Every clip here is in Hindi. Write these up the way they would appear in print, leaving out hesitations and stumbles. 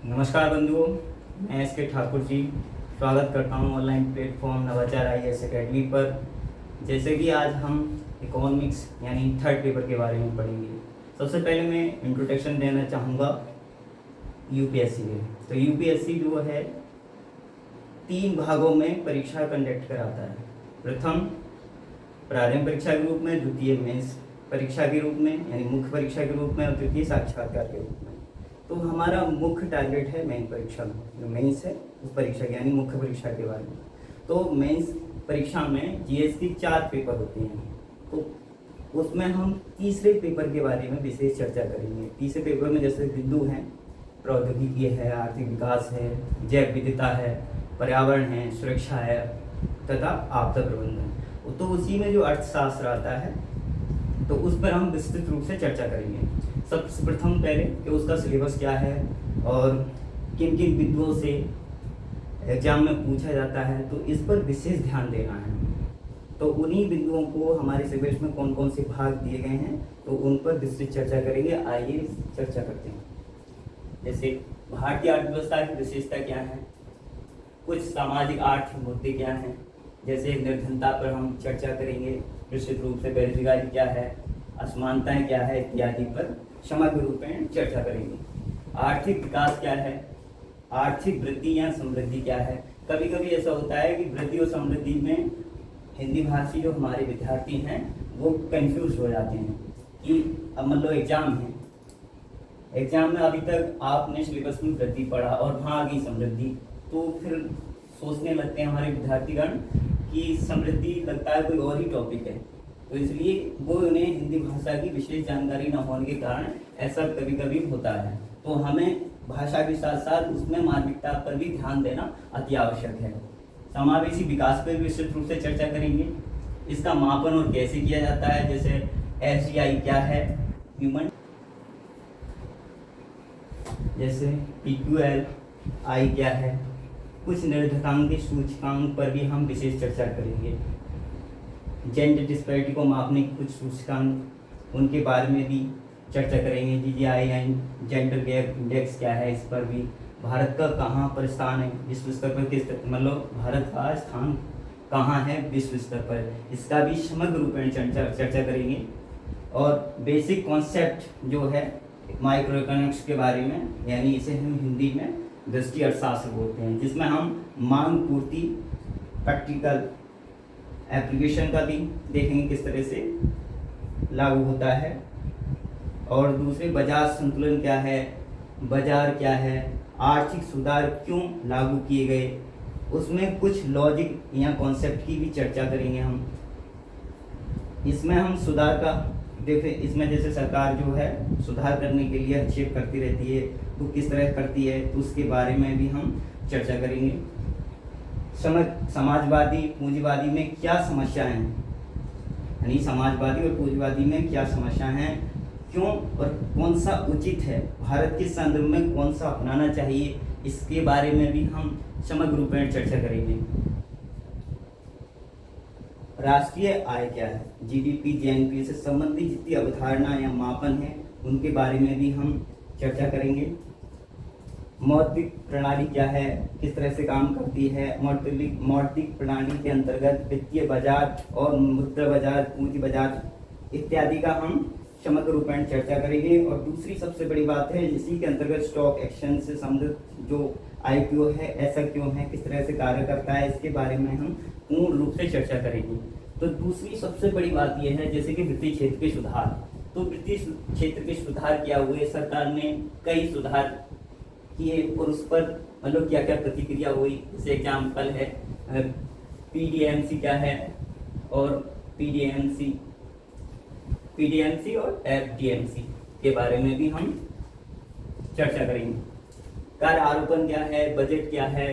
नमस्कार बंधुओं, मैं एस के ठाकुर जी स्वागत करता हूं ऑनलाइन प्लेटफॉर्म नवाचार IAS एकेडमी पर। जैसे कि आज हम इकोनॉमिक्स यानी थर्ड पेपर के बारे में पढ़ेंगे। सबसे पहले मैं इंट्रोडक्शन देना चाहूँगा यूपीएससी के। तो यूपीएससी जो है 3 भागों में परीक्षा कंडक्ट कराता है। प्रथम प्रारंभिक परीक्षा के रूप में, द्वितीय मेंस परीक्षा के रूप में यानी मुख्य परीक्षा के रूप में, और तृतीय साक्षात्कार के रूप में। तो हमारा मुख्य टारगेट है मेन परीक्षा में, जो मेंस है उस परीक्षा के यानी मुख्य परीक्षा के बारे में। तो मेंस परीक्षा में जीएस की 4 पेपर होते हैं। तो उसमें हम तीसरे पेपर के बारे में विशेष चर्चा करेंगे। तीसरे पेपर में जैसे बिंदु हैं, प्रौद्योगिकी है, आर्थिक विकास है, जैव विविधता है, पर्यावरण है, सुरक्षा है तथा आपदा प्रबंधन। तो उसी में जो अर्थशास्त्र आता है तो उस पर हम विस्तृत रूप से चर्चा करेंगे। सबसे प्रथम पहले कि उसका सिलेबस क्या है और किन किन बिंदुओं से एग्जाम में पूछा जाता है, तो इस पर विशेष ध्यान देना है। तो उन्हीं बिंदुओं को हमारे सिलेबस में कौन कौन से भाग दिए गए हैं तो उन पर विस्तृत चर्चा करेंगे। आइए चर्चा करते हैं। जैसे भारतीय अर्थव्यवस्था की विशेषता क्या है, कुछ सामाजिक आर्थिक मुद्दे क्या हैं, जैसे निर्धनता पर हम चर्चा करेंगे, निश्चित रूप से बेरोजगारी क्या है, असमानताएं क्या है इत्यादि पर समग्र रूप में चर्चा करेंगे। आर्थिक विकास क्या है, आर्थिक वृद्धि या समृद्धि क्या है। कभी कभी ऐसा होता है कि वृद्धि और समृद्धि में हिंदी भाषी जो हमारे विद्यार्थी हैं वो कंफ्यूज हो जाते हैं कि अब मान लो एग्जाम है, एग्जाम में अभी तक आपने सिलेबस में वृद्धि पढ़ा और वहाँ आ गई समृद्धि, तो फिर सोचने लगते हैं हमारे विद्यार्थीगण कि समृद्धि लगता है कोई और ही टॉपिक है। तो इसलिए वो उन्हें हिंदी भाषा की विशेष जानकारी न होने के कारण ऐसा कभी कभी होता है। तो हमें भाषा के साथ साथ उसमें मानविकता पर भी ध्यान देना अति आवश्यक है। समावेशी विकास पर भी विस्तृत रूप से चर्चा करेंगे। इसका मापन और कैसे किया जाता है, जैसे SDI क्या है, ह्यूमन जैसे PQLI क्या है, कुछ निर्धारकांक के सूचकांक पर भी हम विशेष चर्चा करेंगे। जेंडर डिस्पैरिटी को मापने के कुछ सूचकांक उनके बारे में भी चर्चा करेंगे। GGI and gender gap index क्या है, इस पर भी। भारत का कहाँ पर स्थान है विश्व स्तर पर, किस मतलब भारत का स्थान कहाँ है विश्व स्तर पर, इसका भी समग्र रूप में चर्चा करेंगे। और बेसिक कॉन्सेप्ट जो है माइक्रो इकोनॉमिक्स के बारे में, यानी इसे हम हिंदी में दृष्टि अर्थशास्त्र बोलते हैं, जिसमें हम मांग पूर्ति प्रैक्टिकल एप्लीकेशन का भी देखेंगे किस तरह से लागू होता है। और दूसरे बाजार संतुलन क्या है, बाजार क्या है, आर्थिक सुधार क्यों लागू किए गए, उसमें कुछ लॉजिक या कॉन्सेप्ट की भी चर्चा करेंगे हम। इसमें हम सुधार का देखें, इसमें जैसे सरकार जो है सुधार करने के लिए हस्तक्षेप करती रहती है, तो किस तरह करती है तो उसके बारे में भी हम चर्चा करेंगे। समाजवादी पूंजीवादी में क्या समस्या है, यानी समाजवादी और पूंजीवादी में क्या समस्या है, क्यों और कौन सा उचित है, भारत के संदर्भ में कौन सा अपनाना चाहिए, इसके बारे में भी हम समग्र रूप में चर्चा करेंगे। राष्ट्रीय आय क्या है, GDP GNP से संबंधित जितनी अवधारणा या मापन है उनके बारे में भी हम चर्चा करेंगे। मौद्रिक प्रणाली क्या है, किस तरह से काम करती है, मौद्रिक प्रणाली के अंतर्गत वित्तीय बाजार और मुद्रा बाजार, पूंजी बाजार इत्यादि का हम समग्र रूप में चर्चा करेंगे। और दूसरी सबसे बड़ी बात है, इसी के अंतर्गत स्टॉक एक्सचेंज से संबंधित जो IPO है ऐसा क्यों है, किस तरह से कार्य करता है, इसके बारे में हम पूर्ण रूप से चर्चा करेंगे। तो दूसरी सबसे बड़ी बात यह है जैसे कि वित्तीय क्षेत्र के सुधार। तो वित्तीय क्षेत्र के सुधार क्या हुए, सरकार ने कई सुधार किए और उस पर मतलब क्या क्या प्रतिक्रिया हुई। जैसे एग्जाम्पल है PDMC क्या है और PDMC और FDMC के बारे में भी हम चर्चा करेंगे। कर आरोपण क्या है, बजट क्या है,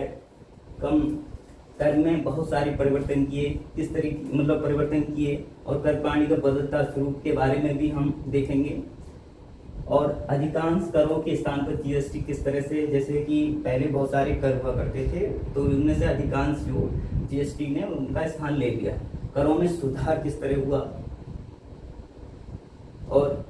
कम कर में बहुत सारे परिवर्तन किए, किस तरीके मतलब परिवर्तन किए, और कर प्रणाली का बदलता स्वरूप के बारे में भी हम देखेंगे। और अधिकांश करों के स्थान पर GST किस तरह से, जैसे कि पहले बहुत सारे कर हुआ करते थे तो उनमें से अधिकांश जो GST ने उनका स्थान ले लिया, करों में सुधार किस तरह हुआ। और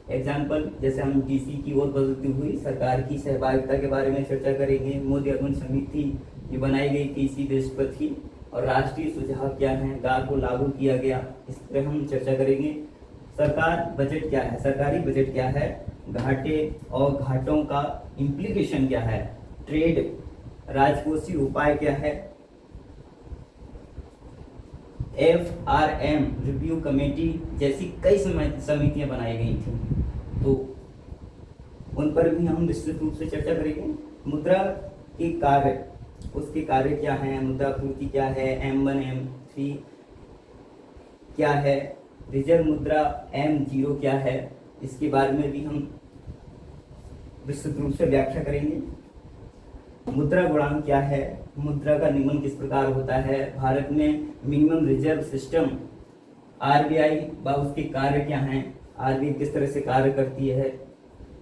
एग्जाम्पल जैसे हम डीसी की ओर बदलती हुई सरकार की सहभागिता के बारे में चर्चा करेंगे। मोदी अर्बन समिति जो बनाई गई थी इसी देश पर थी, और राष्ट्रीय सुझाव क्या है, गार को लागू किया गया, इस पर हम चर्चा करेंगे। सरकार बजट क्या है, सरकारी बजट क्या है, घाटे और घाटों का इम्प्लीकेशन क्या है, ट्रेड राजकोषीय उपाय क्या है, FRM रिव्यू कमेटी जैसी कई समितियां बनाई गई थी, तो उन पर भी हम विस्तृत रूप से चर्चा करेंगे। मुद्रा के कार्य, उसके कार्य क्या हैं, मुद्रा पूर्ति क्या है, M1 M3 क्या है, रिजर्व मुद्रा M0 क्या है, इसके बारे में भी हम विस्तृत रूप से व्याख्या करेंगे। मुद्रा गुणांक क्या है, मुद्रा का नियमन किस प्रकार होता है, भारत में मिनिमम रिजर्व सिस्टम RBI व उसके कार्य क्या हैं, RBI किस तरह से कार्य करती है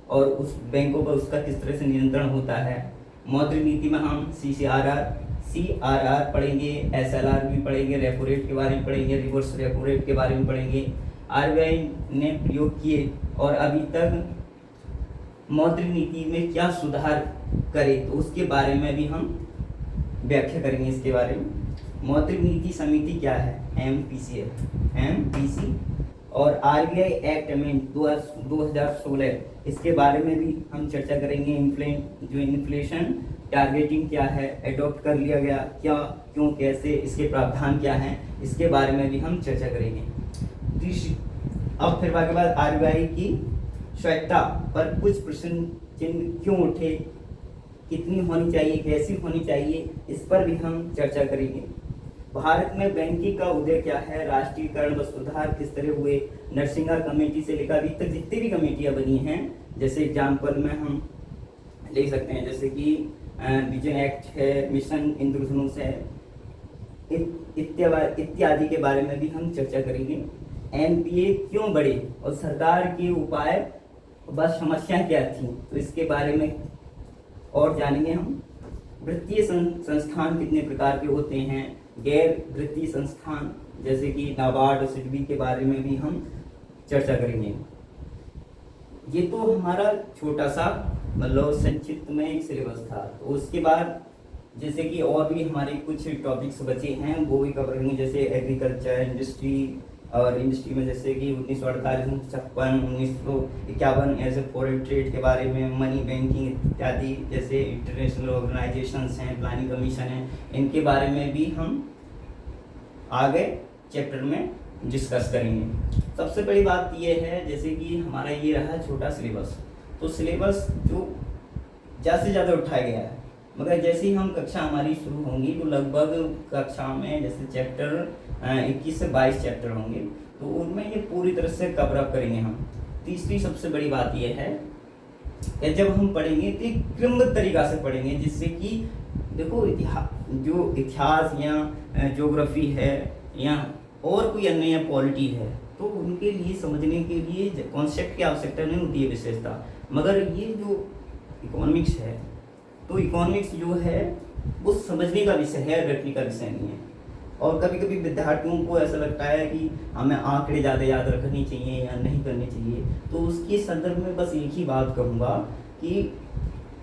और उस बैंकों पर उसका किस तरह से नियंत्रण होता है। मौद्रिक नीति में हम CRR पढ़ेंगे, SLR भी पढ़ेंगे, रेपो रेट के बारे में पढ़ेंगे, रिवर्स रेपो रेट के बारे में पढ़ेंगे। RBI ने प्रयोग किए और अभी तक मौद्रिक नीति में क्या सुधार करे, तो उसके बारे में भी हम व्याख्या करेंगे इसके बारे में। मौद्रिक नीति समिति क्या है, MPC और RBI एक्ट अमेंड 2016, इसके बारे में भी हम चर्चा करेंगे। इन्फ्लेशन टारगेटिंग क्या है, एडॉप्ट कर लिया गया क्या, क्यों, कैसे, इसके प्रावधान क्या हैं, इसके बारे में भी हम चर्चा करेंगे। अब फिर के बाद RBI की स्वायत्तता पर कुछ प्रश्न चिन्ह क्यों उठे, कितनी होनी चाहिए, कैसी होनी चाहिए, इस पर भी हम चर्चा करेंगे। भारत में बैंकिंग का उदय क्या है, राष्ट्रीयकरण व सुधार किस तरह हुए, नरसिंहा कमेटी से लेकर अभी तक जितनी भी कमेटियां बनी हैं, जैसे एग्जाम्पल में हम ले सकते हैं जैसे कि विजन एक्ट है, मिशन इंद्रधनुष है, इत्यादि के बारे में भी हम चर्चा करेंगे। NPA क्यों बढ़े और सरकार के उपाय बस समस्या क्या थी, तो इसके बारे में और जानेंगे हम। वित्तीय संस्थान कितने प्रकार के होते हैं, गैर वित्तीय संस्थान जैसे कि नाबार्ड और सिडबी के बारे में भी हम चर्चा करेंगे। ये तो हमारा छोटा सा मतलब संक्षिप्त में एक सिलेबस था। तो उसके बाद जैसे कि और भी हमारे कुछ टॉपिक्स बचे हैं वो भी कवर करेंगे, जैसे एग्रीकल्चर, इंडस्ट्री, और इंडस्ट्री में जैसे कि 1948, 1951 ऐसे फॉरेन ट्रेड के बारे में, मनी बैंकिंग इत्यादि, जैसे इंटरनेशनल ऑर्गेनाइजेशंस हैं, प्लानिंग कमीशन है, इनके बारे में भी हम आगे चैप्टर में डिस्कस करेंगे। सबसे बड़ी बात यह है जैसे कि हमारा ये रहा छोटा सिलेबस, तो सिलेबस जो ज़्यादा से ज़्यादा उठाया गया है, मगर जैसे ही हम कक्षा हमारी शुरू होंगी तो लगभग कक्षा में जैसे चैप्टर 21 से 22 चैप्टर होंगे, तो उनमें ये पूरी तरह से कवर अप करेंगे हम। तीसरी सबसे बड़ी बात यह है कि जब हम पढ़ेंगे तो एक क्रमबद्ध तरीका से पढ़ेंगे, जिससे कि देखो जो इतिहास या ज्योग्राफी है या और कोई अन्य पॉलिटी है, तो उनके लिए समझने के लिए कॉन्सेप्ट की आवश्यकता नहीं होती है विशेषता, मगर ये जो इकोनॉमिक्स है, तो इकोनॉमिक्स जो है वो समझने का विषय है, रटने का विषय नहीं है। और कभी कभी विद्यार्थियों को ऐसा लगता है कि हमें आंकड़े ज़्यादा याद रखनी चाहिए या नहीं करनी चाहिए, तो उसके संदर्भ में बस एक ही बात कहूँगा कि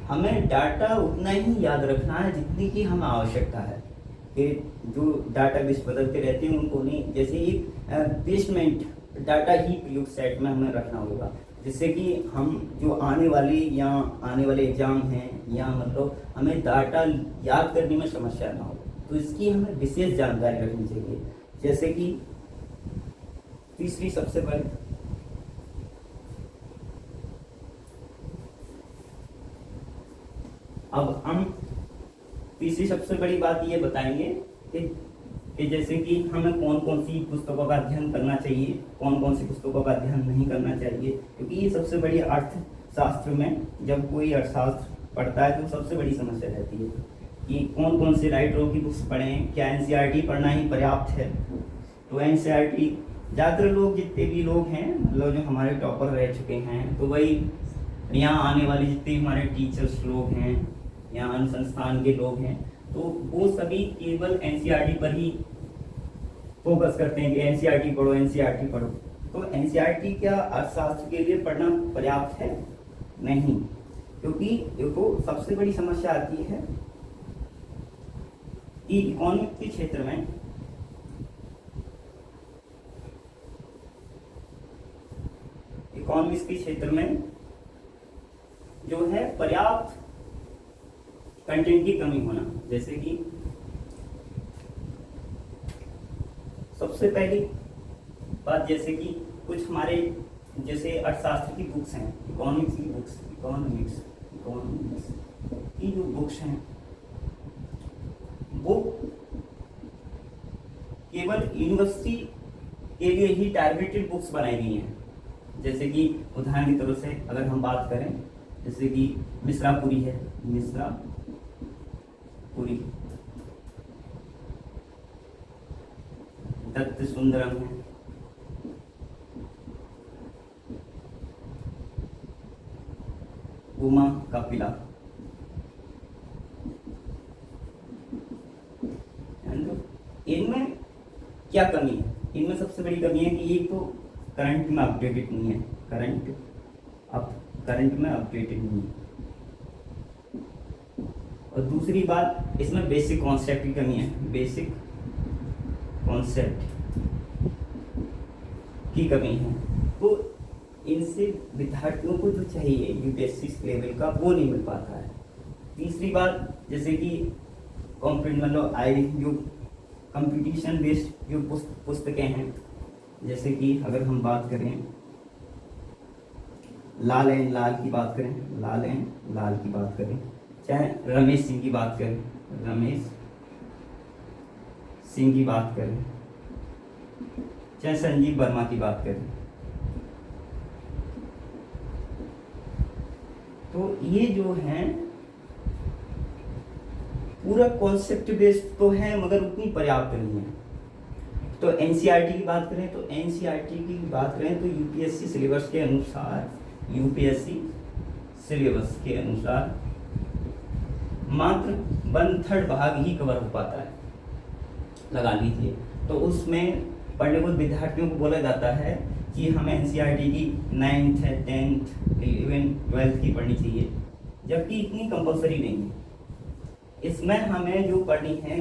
हमें डाटा उतना ही याद रखना है जितनी की हमें आवश्यकता है, कि जो डाटा बेस बदलते रहते हैं उनको नहीं, जैसे एक बेसमेंट डाटा ही प्रयोग सेट में हमें रखना होगा, जिससे कि हम जो आने वाले एग्जाम हैं या मतलब हमें डाटा याद करने में समस्या ना हो, तो इसकी हमें विशेष जानकारी रखनी चाहिए। जैसे कि तीसरी सबसे बड़ी अब हम तीसरी सबसे बड़ी बात ये बताएंगे कि जैसे कि हमें कौन कौन सी पुस्तकों का अध्ययन करना चाहिए, कौन कौन सी पुस्तकों का अध्ययन नहीं करना चाहिए, क्योंकि ये सबसे बड़ी अर्थशास्त्र में जब कोई अर्थशास्त्र पढ़ता है तो सबसे बड़ी समस्या रहती है कि कौन कौन से राइटरों की बुक्स पढ़ें, क्या NCERT पढ़ना ही पर्याप्त है। तो NCERT ज़्यादातर लोग, जितने भी लोग हैं मतलब जो हमारे टॉपर रह चुके हैं, तो वही यहाँ आने वाले जितने हमारे टीचर्स लोग हैं या अनुसंस्थान के लोग हैं, तो वो सभी केवल NCERT पर ही फोकस करते हैं कि NCERT पढ़ो, NCERT पढ़ो। तो एनसीईआरटी क्या अर्थशास्त्र के लिए पढ़ना पर्याप्त है? नहीं, क्योंकि देखो सबसे बड़ी समस्या आती है कि इकोनॉमिक्स के क्षेत्र में जो है पर्याप्त कंटेंट की कमी होना। जैसे कि सबसे पहली बात, जैसे कि कुछ हमारे जैसे अर्थशास्त्र की बुक्स हैं, इकोनॉमिक्स की जो बुक्स हैं, वो केवल यूनिवर्सिटी के लिए ही टारगेटेड बुक्स बनाई गई हैं। जैसे कि उदाहरण की तरफ से अगर हम बात करें, जैसे कि मिश्रापुरी है, दत्त सुंदरम है, उमा कपिला, इनमें क्या कमी है? इनमें सबसे बड़ी कमी है कि एक तो करंट में अपडेटेड नहीं है, करंट में अपडेटेड नहीं है, और दूसरी बात इसमें बेसिक कॉन्सेप्ट की कमी है, बेसिक कॉन्सेप्ट की कमी है। तो इनसे विद्यार्थियों को जो चाहिए यूपीएससी लेवल का वो नहीं मिल पाता है। तीसरी बात, जैसे कि जो कंपटीशन बेस्ड जो पुस्तकें हैं, जैसे कि अगर हम बात करें लाल की बात करें, चाहे रमेश सिंह की बात करें, चाहे संजीव वर्मा की बात करें, तो ये जो है पूरा कॉन्सेप्ट बेस्ड तो है मगर उतनी पर्याप्त नहीं है। तो एनसीईआरटी की बात करें तो यूपीएससी सिलेबस के अनुसार मात्र 1/3 भाग ही कवर हो पाता है, लगा लीजिए। तो उसमें पढ़ने को विद्यार्थियों को बोला जाता है कि हमें एनसीईआरटी की 9th, 10th, 11th, 12th की पढ़नी चाहिए, जबकि इतनी कंपलसरी नहीं है। इसमें हमें जो पढ़नी है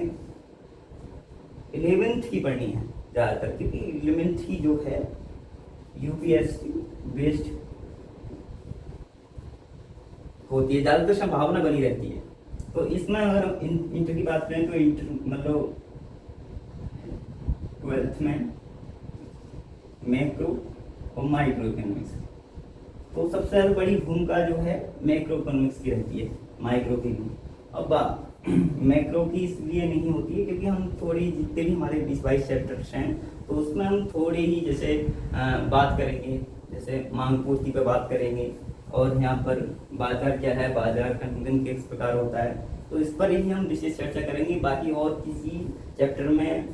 11th की पढ़नी है ज़्यादातर, क्योंकि 11th की जो है यूपीएससी बेस्ड होती है, ज़्यादातर संभावना बनी रहती है। तो इसमें अगर इंटर की बात करें तो इंटर मतलब 12th में मैक्रो और माइक्रो इकोनॉमिक्स, तो सबसे ज़्यादा बड़ी भूमिका जो है मैक्रो इकोनॉमिक्स की रहती है माइक्रो की नहीं। अब मैक्रो की इसलिए नहीं होती है क्योंकि हम थोड़ी जितने भी हमारे 20-22 चैप्टर्स हैं तो उसमें हम थोड़े ही जैसे बात करेंगे, जैसे मांग पूर्ति पर बात करेंगे, और यहाँ पर बाजार क्या है, बाजार का निगम किस प्रकार होता है, तो इस पर ही हम विशेष चर्चा करेंगे। बाकी और किसी चैप्टर में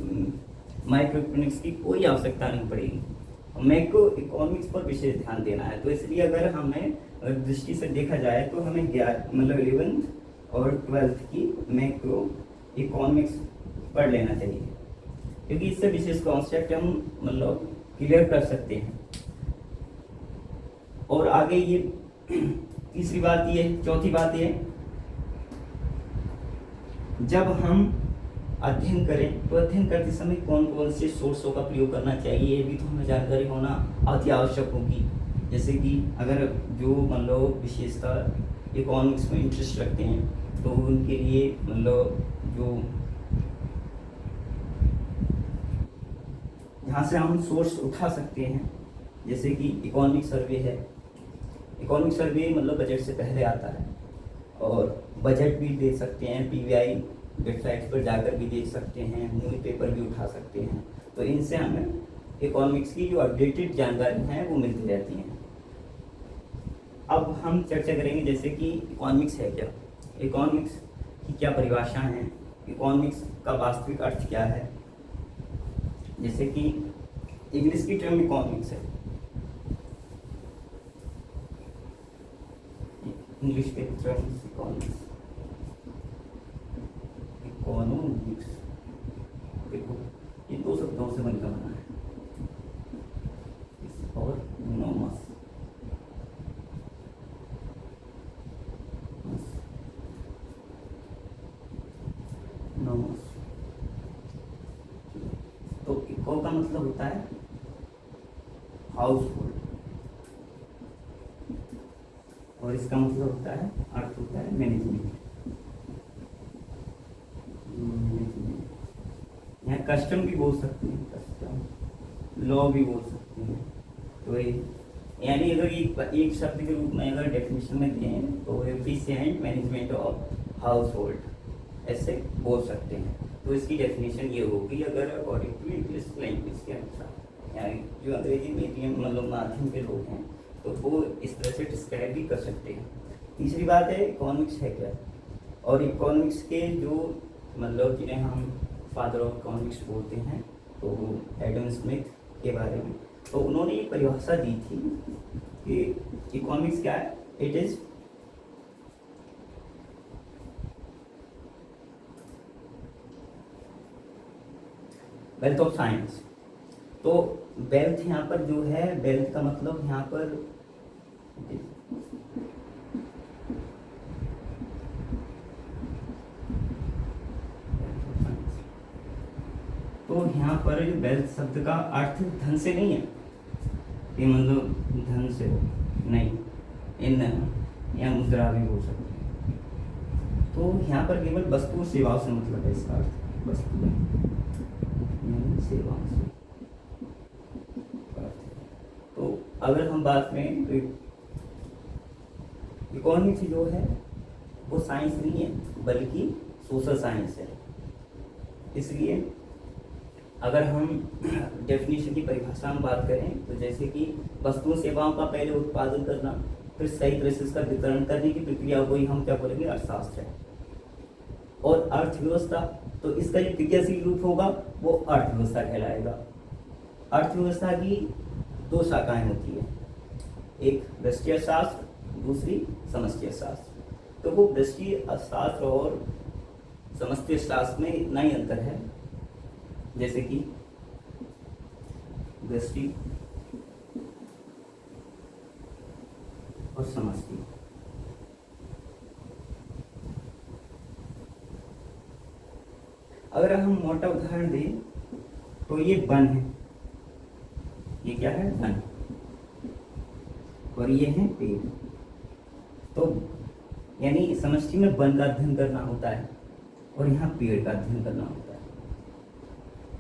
माइक्रो इकोनॉमिक्स की कोई आवश्यकता नहीं पड़ेगी, मैक्रो इकोनॉमिक्स पर विशेष ध्यान देना है। तो इसलिए अगर हमें दृष्टि से देखा जाए तो हमें 11th और 12th की मैक्रो इकोनॉमिक्स पढ़ लेना चाहिए, क्योंकि इससे विशेष कॉन्सेप्ट हम मतलब क्लियर कर सकते हैं। और आगे ये तीसरी बात ये, चौथी बात ये, जब हम अध्ययन करें तो अध्ययन करते समय कौन कौन से सोर्सों का प्रयोग करना चाहिए, ये भी तो हमें जानकारी होना अति आवश्यक होगी। जैसे कि अगर जो मतलब विशेषता इकोनॉमिक्स में इंटरेस्ट रखते हैं तो उनके लिए मतलब जो यहाँ से हम सोर्स उठा सकते हैं, जैसे कि इकोनॉमिक सर्वे है। इकोनॉमिक सर्वे मतलब बजट से पहले आता है, और बजट भी दे सकते हैं, पीवीआई वेबसाइट पर जाकर भी देख सकते हैं, न्यूज़पेपर भी उठा सकते हैं। तो इनसे हमें इकोनॉमिक्स की जो अपडेटेड जानकारी है वो मिलती रहती है। अब हम चर्चा करेंगे जैसे कि इकोनॉमिक्स है क्या, इकोनॉमिक्स की क्या परिभाषा है, इकोनॉमिक्स का वास्तविक अर्थ क्या है। जैसे कि इंग्लिश की टर्म इकोनॉमिक्स है, इंग्लिश के टर्म इकोनॉमिक्स, देखो ये 2 शब्दों से बनकर बना है, मतलब होता है हाउस होल्ड, और इसका मतलब होता है, अर्थ होता है मैनेजमेंट। यहाँ कस्टम भी बोल सकते हैं, कस्टम लॉ भी बोल सकते हैं। तो यानी अगर एक शब्द के रूप में अगर डेफिनेशन में दें तो efficient management of house hold ऐसे बोल सकते हैं। तो इसकी डेफिनेशन ये होगी अगर अकॉर्डिंग टू इंग्लिश लैंग्वेज के अनुसार, यानी जो अंग्रेजी मीडियम मतलब माध्यम के लोग हैं तो वो इस तरह से डिस्क्राइब भी कर सकते हैं। तीसरी बात है इकोनॉमिक्स है क्या, और इकोनॉमिक्स के जो मतलब जिन्हें हम फादर ऑफ इकोनॉमिक्स बोलते हैं तो एडम स्मिथ के बारे में, तो उन्होंने एक परिभाषा दी थी कि इकोनॉमिक्स क्या है, it is wealth of science. तो वेल्थ यहाँ पर जो है, वेल्थ का मतलब यहाँ पर तो यहाँ पर जो वेल्थ शब्द का अर्थ धन से नहीं है, ये मतलब धन से नहीं, इन या मुद्रा भी हो सकती है। तो यहाँ पर केवल वस्तु सेवाओं से मतलब है इसका अर्थ, वस्तु सेवाओं से। तो अगर हम बात करें तो इकोनॉमिक्स जो है वो साइंस नहीं है बल्कि सोशल साइंस है। इसलिए अगर हम डेफिनेशन की परिभाषा में बात करें तो जैसे कि वस्तुओं सेवाओं का पहले उत्पादन करना, फिर सही तरह से उसका वितरण करने की प्रक्रिया को ही हम क्या बोलेंगे, अर्थशास्त्र है। और अर्थव्यवस्था, तो इसका जो क्रियाशील रूप होगा वो अर्थव्यवस्था कहलाएगा। अर्थव्यवस्था की दो शाखाएं होती है, एक व्यष्टि शास्त्र, दूसरी समष्टि शास्त्र। तो वो व्यष्टि शास्त्र और समष्टि शास्त्र में इतना ही अंतर है, जैसे कि व्यष्टि और समष्टि। अगर हम मोटा उदाहरण दें तो ये वन है, ये क्या है, वन, और ये है पेड़। तो यानी समष्टि में वन का अध्ययन करना होता है और यहाँ पेड़ का अध्ययन करना होता है।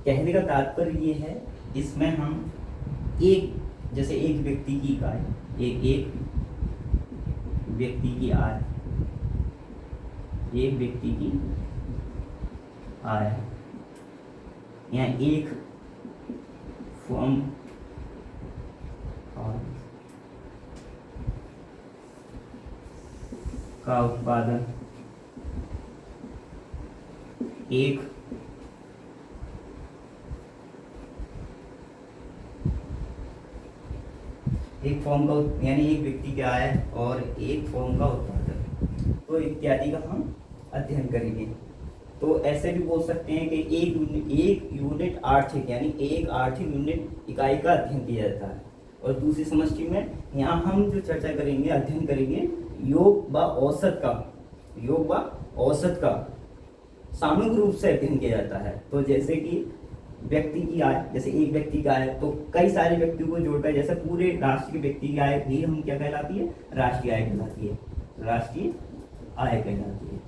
कहने का तात्पर्य ये है, इसमें हम एक, जैसे एक व्यक्ति की इकाई, एक व्यक्ति की आय, एक व्यक्ति की आय, या एक फॉर्म का उत्पादन, एक फॉर्म का, यानी एक व्यक्ति की आय और एक फॉर्म का उत्पादन, तो इत्यादि का हम अध्ययन करेंगे। तो ऐसे भी बोल सकते हैं कि एक यूनिट आर्थिक, यानी एक आर्थिक यूनिट इकाई का अध्ययन किया जाता है। और दूसरी समष्टि में यहाँ हम जो चर्चा करेंगे, अध्ययन करेंगे योग व औसत का सामूहिक रूप से अध्ययन किया जाता है। तो जैसे कि व्यक्ति की आय, जैसे एक व्यक्ति का आय तो कई सारे व्यक्तियों को जोड़कर, जैसे पूरे राष्ट्र के व्यक्ति की आय भी हम क्या कहलाती है, राष्ट्रीय आय कहलाती है, राष्ट्रीय आय कहलाती है।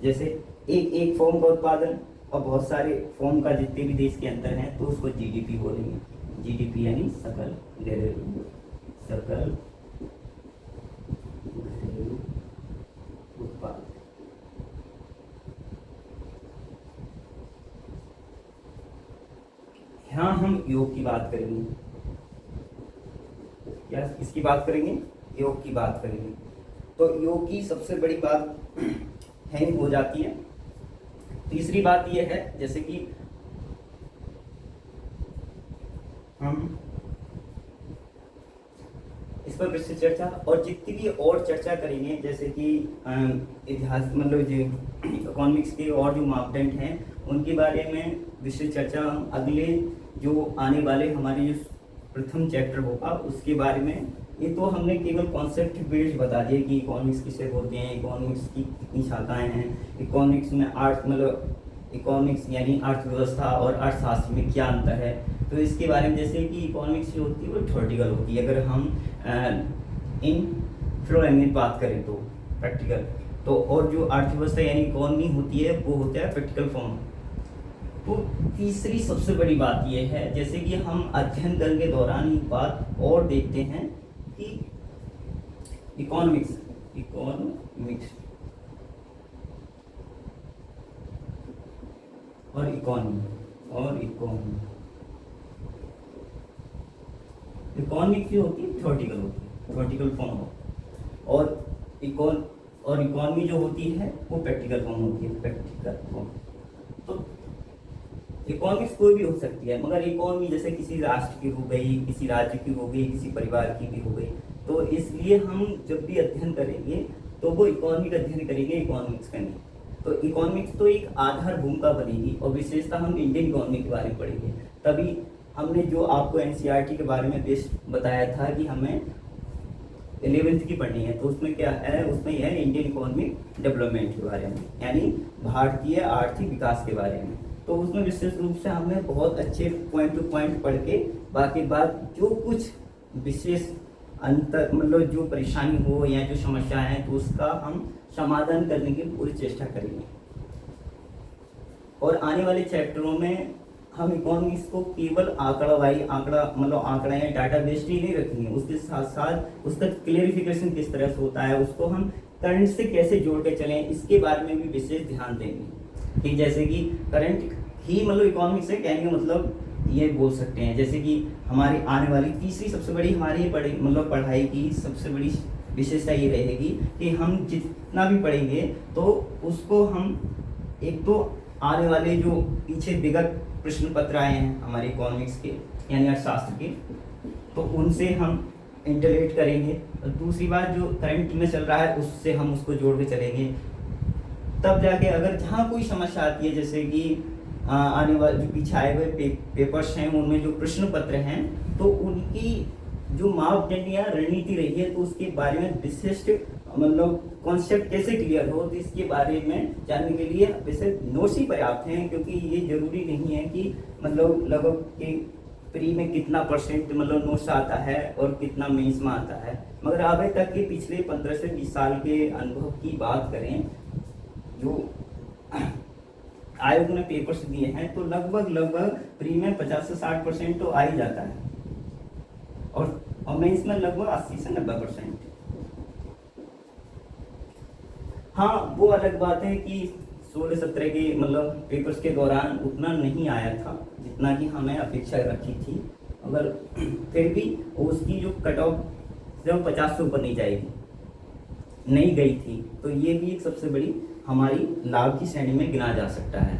जैसे एक फॉर्म का उत्पादन और बहुत सारे फॉर्म का जितने भी देश के अंदर हैं तो उसको जीडीपी बोलेंगे। जीडीपी यानी सकल घरेलू उत्पाद। यहाँ हम योग की बात करेंगे, क्या इसकी बात करेंगे, योग की बात करेंगे। तो योग की सबसे बड़ी बात है हो जाती है। तीसरी बात यह है, जैसे कि हम इस पर विस्तृत चर्चा और जितनी भी और चर्चा करेंगे, जैसे कि इतिहास मतलब जो इकोनॉमिक्स के और जो मापदंड हैं उनके बारे में विस्तृत चर्चा हम अगले जो आने वाले हमारे जो प्रथम चैप्टर होगा उसके बारे में। ये तो हमने केवल कॉन्सेप्ट बेस्ड बता दिया कि इकोनॉमिक्स किसे बोलते हैं, इकोनॉमिक्स की कितनी शाखाएं हैं, इकोनॉमिक्स में आर्ट मतलब इकोनॉमिक्स यानी अर्थव्यवस्था और अर्थशास्त्र में क्या अंतर है। तो इसके बारे में, जैसे कि इकोनॉमिक्स जो होती है वो थ्योरेटिकल होती है, अगर हम इन फ्लो लैंग्वेज बात करें तो प्रैक्टिकल। तो और जो अर्थव्यवस्था यानी इकोनॉमी होती है वो होता है प्रैक्टिकल फॉर्म। तो तीसरी सबसे बड़ी बात यह है, जैसे कि हम अध्ययन करने के दौरान एक बात और देखते हैं कि इकोनॉमिक्स और इकोनॉमिक्स जो होती है थ्योरेटिकल होती है, थ्योरेटिकल फॉर्म हो, और इकोनॉमी जो होती है वो प्रैक्टिकल फॉर्म होती है, प्रैक्टिकल फॉर्म। तो इकोनॉमिक्स कोई भी हो सकती है, मगर इकोनॉमी जैसे किसी राष्ट्र की हो गई, किसी राज्य की हो गई, किसी परिवार की भी हो गई। तो इसलिए हम जब भी अध्ययन करेंगे तो वो इकोनॉमी का अध्ययन करेंगे, इकोनॉमिक्स का नहीं। तो इकोनॉमिक्स तो एक आधार भूमिका बनेगी, और विशेषता हम इंडियन इकोनॉमी के बारे में पढ़ेंगे। तभी हमने जो आपको एनसीईआरटी के बारे में बेस्ट बताया था कि हमें 11th की पढ़नी है, तो उसमें क्या है, उसमें यह है इंडियन इकोनॉमिक डेवलपमेंट के बारे में, यानी भारतीय आर्थिक विकास के बारे में। तो उसमें विशेष रूप से हमें बहुत अच्छे पॉइंट टू पॉइंट पढ़ के बाकी बात जो कुछ विशेष अंतर मतलब जो परेशानी हो या जो समस्या है तो उसका हम समाधान करने की पूरी चेष्टा करेंगे। और आने वाले चैप्टरों में हम इकोनॉमिक्स को केवल आंकड़ा या डाटा बेस्ड ही नहीं रखेंगे, उसके साथ साथ उसका क्लियरिफिकेशन किस तरह से होता है, उसको हम करंट से कैसे जोड़ के चलें, इसके बारे में भी विशेष ध्यान देंगे। कि जैसे कि करंट ही मतलब इकोनॉमिक्स से कहने का मतलब ये बोल सकते हैं, जैसे कि हमारी आने वाली तीसरी सबसे बड़ी हमारी पढ़ाई की सबसे बड़ी विशेषता ये रहेगी कि हम जितना भी पढ़ेंगे तो उसको हम एक तो आने वाले जो पीछे विगत प्रश्न पत्र आए हैं हमारे इकोनॉमिक्स के यानी अर्थशास्त्र के, तो उनसे हम इंटरलेट करेंगे, और दूसरी बात जो करंट में चल रहा है उससे हम उसको जोड़ के चलेंगे। तब जाके अगर जहाँ कोई समस्या आती है, जैसे कि आने वाले जो पीछे आए हुए पेपर्स हैं उनमें जो प्रश्न पत्र हैं, तो उनकी जो मापदंड या रणनीति रही है तो उसके बारे में विशिष्ट मतलब कॉन्सेप्ट कैसे क्लियर हो, तो इसके बारे में जानने के लिए वैसे नोट्स ही पर्याप्त हैं, क्योंकि ये जरूरी नहीं है कि मतलब लगभग कि प्री में कितना परसेंट मतलब नोट्स आता है और कितना मेंस में आता है। मगर अभी तक के पिछले 15 से 20 साल के अनुभव की बात करें जो आयोग ने पेपर्स दिए हैं, तो लगभग प्री में 50 से 60% तो आ ही जाता है, और मेंस में लगभग 80 से 90%। हाँ, वो अलग बात है कि 16-17 के मतलब पेपर्स के दौरान उतना नहीं आया था जितना कि हमें अपेक्षा रखी थी, मगर फिर भी उसकी जो कट ऑफ जब 50 से ऊपर नहीं गई थी, तो ये भी एक सबसे बड़ी हमारी लाभ की श्रेणी में गिना जा सकता है।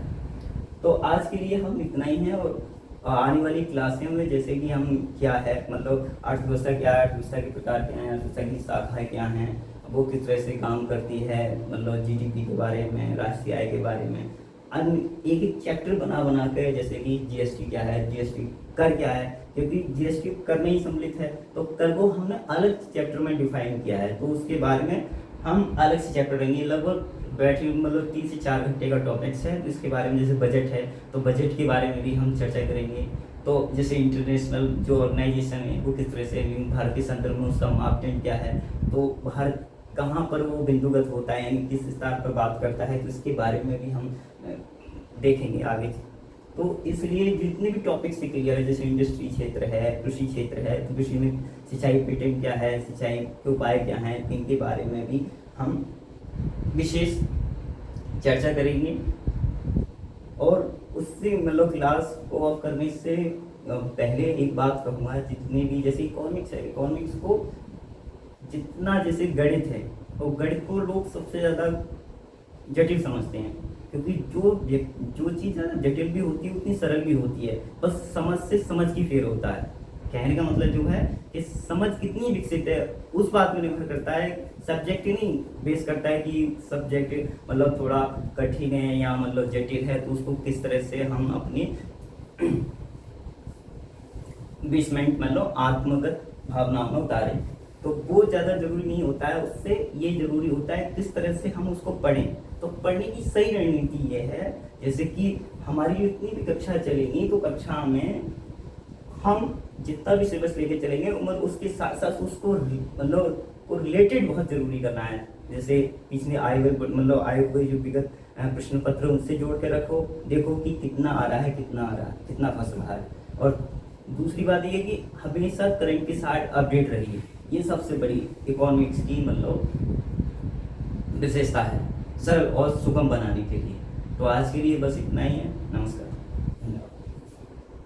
तो आज के लिए हम इतना ही है, और आने वाली क्लासों में जैसे कि हम क्या है मतलब अर्थव्यवस्था क्या है, अर्थव्यवस्था के प्रकार क्या हैं, अर्थव्यवस्था की शाखाएँ क्या हैं, वो किस तरह से काम करती है, मतलब जीडीपी के बारे में, राष्ट्रीय आय के बारे में अन्य एक चैप्टर बना के, जैसे कि जीएसटी क्या है, जीएसटी कर क्या है, क्योंकि जीएसटी कर में ही सम्मिलित है, तो कर को हमने अलग चैप्टर में डिफाइन किया है, तो उसके बारे में हम अलग से चैप्टर रहेंगे। लगभग बैटरी मतलब 3 से 4 घंटे का टॉपिक्स है, तो इसके बारे में जैसे बजट है तो बजट के बारे में भी हम चर्चा करेंगे। तो जैसे इंटरनेशनल जो ऑर्गेनाइजेशन है वो किस तरह से भारत के संदर्भ में उसका मापदंड क्या है, तो भारत कहाँ पर वो बिंदुगत होता है यानी किस स्तर पर बात करता है, तो इसके बारे में भी हम देखेंगे आगे। तो इसलिए जितने भी टॉपिक्स क्लियर है, जैसे इंडस्ट्री क्षेत्र है, कृषि क्षेत्र है, तो कृषि में सिंचाई पैटर्न क्या है, सिंचाई के उपाय क्या हैं, इनके बारे में भी हम विशेष चर्चा करेंगे। और उससे मतलब क्लास को ऑफ करने से पहले एक बात कहूँगा, जितने भी जैसे इकोनॉमिक्स है, इकोनॉमिक्स को जितना जैसे गणित है, तो गणित को लोग सबसे ज़्यादा जटिल समझते हैं, क्योंकि जो चीज़ ज़्यादा जटिल भी होती है उतनी सरल भी होती है, बस समझ से समझ की फेर होता है। कहने का मतलब जो है कि समझ कितनी विकसित है उस बात पर निर्भर करता है, सब्जेक्ट नहीं बेस करता है कि सब्जेक्ट मतलब थोड़ा कठिन है या मतलब जटिल है, तो उसको किस तरह से हम अपनी 20 मिनट मतलब आत्मगत भावनाओं में उतारें। तो वो ज़्यादा ज़रूरी नहीं होता है, उससे ये ज़रूरी होता है किस तरह से हम उसको पढ़ें। तो पढ़ने की सही रणनीति ये है, जैसे कि हमारी जितनी भी कक्षा चलेगी तो कक्षा में हम जितना भी सिलेबस लेके चलेंगे मगर उसके साथ साथ उसको मतलब को रिलेटेड बहुत ज़रूरी करना है। जैसे पिछले आए हुए मतलब आए हुए जो विगत प्रश्न पत्र उनसे जोड़ के रखो, देखो कि कितना आ रहा है, कितना आ रहा है, कितना फंस रहा है। और दूसरी बात ये कि हमेशा करंट के साथ अपडेट रहिए, ये सबसे बड़ी इकोनॉमिक्स की मतलब विशेषता है सरल और सुगम बनाने के लिए। तो आज के लिए बस इतना ही है। नमस्कार।